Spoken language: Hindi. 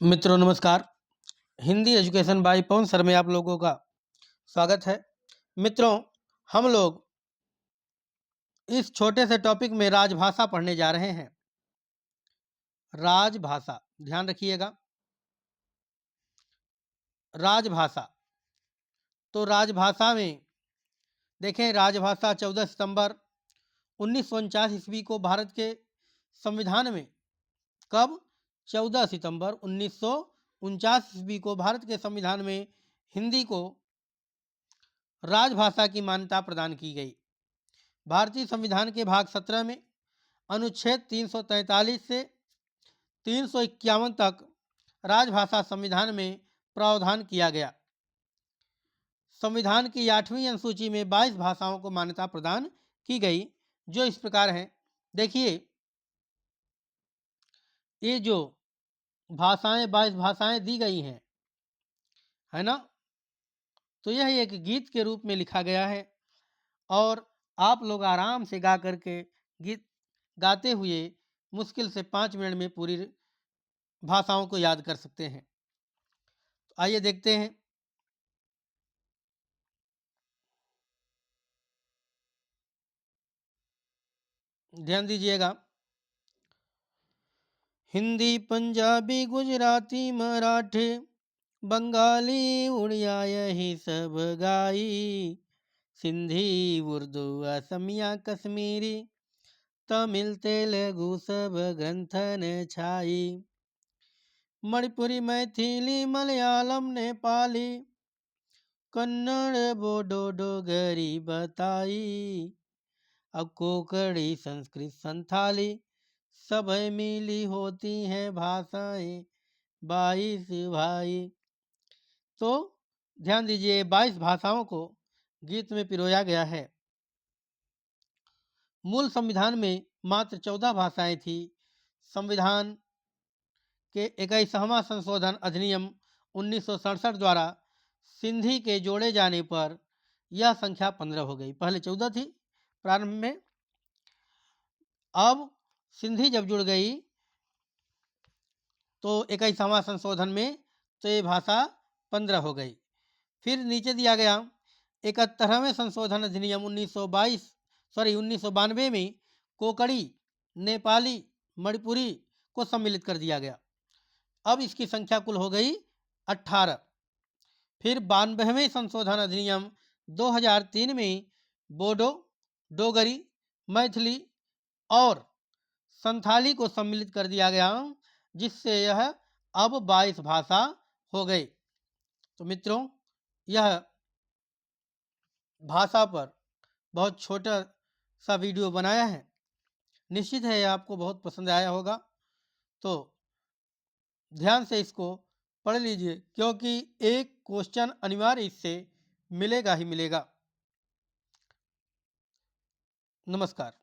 मित्रों नमस्कार। Hindi education by Pawan sir में आप लोगों का स्वागत है। मित्रों, हम लोग इस छोटे से टॉपिक में राजभाषा पढ़ने जा रहे हैं। राजभाषा, ध्यान रखिएगा। राजभाषा, तो राजभाषा में देखें, राजभाषा 14 सितंबर 1949 ईस्वी को भारत के संविधान में, कब? 14 सितंबर 1949 ईस्वी को भारत के संविधान में हिंदी को राजभाषा की मान्यता प्रदान की गई। भारतीय संविधान के भाग 17 में अनुच्छेद 343 से 351 तक राजभाषा संविधान में प्रावधान किया गया। संविधान की 8वीं अनुसूची में 22 भाषाओं को मान्यता प्रदान की गई, जो इस प्रकार हैं। देखिए, ये जो भाषाएं 22 भाषाएं दी गई हैं, है ना, तो यह एक गीत के रूप में लिखा गया है और आप लोग आराम से गा करके गीत गाते हुए मुश्किल से 5 मिनट में पूरी भाषाओं को याद कर सकते हैं। तो आइए देखते हैं। ध्यान दीजिएगा। हिंदी, पंजाबी, गुजराती, मराठी, बंगाली, उड़िया यही सब गाई, सिंधी, उर्दू, असमिया, कश्मीरी, तमिल, तेलुगु सब ग्रंथन छाई, मणिपुरी, मैथिली, मलयालम, नेपाली, कन्नड़, बोडो, डोगरी बताई, अब कोंकणी, संस्कृत, संथाली, सब मिली होती हैं भाषाएं 22 भाई। तो ध्यान दीजिए, 22 भाषाओं को गीत में पिरोया गया है। मूल संविधान में मात्र 14 भाषाएं थी। संविधान के 21वां संशोधन अधिनियम 1967 द्वारा सिंधी के जोड़े जाने पर यह संख्या 15 हो गई। पहले 14 थी प्रारंभ में, अब सिंधी जब जुड़ गई तो 21वां संशोधन में तो ये भाषा 15 हो गई। फिर नीचे दिया गया 71वें संशोधन अधिनियम 1992 में कोंकणी, नेपाली, मणिपुरी को सम्मिलित कर दिया गया। अब इसकी संख्या कुल हो गई 18। फिर 92वें संशोधन अधिनियम 2003 में बोडो, डोगरी, मैथिली और संथाली को सम्मिलित कर दिया गया, जिससे यह अब 22 भाषा हो गई। तो मित्रों, यह भाषा पर बहुत छोटा सा वीडियो बनाया है। निश्चित है आपको बहुत पसंद आया होगा, तो ध्यान से इसको पढ़ लीजिए, क्योंकि एक क्वेश्चन अनिवार्य इससे मिलेगा ही मिलेगा। नमस्कार।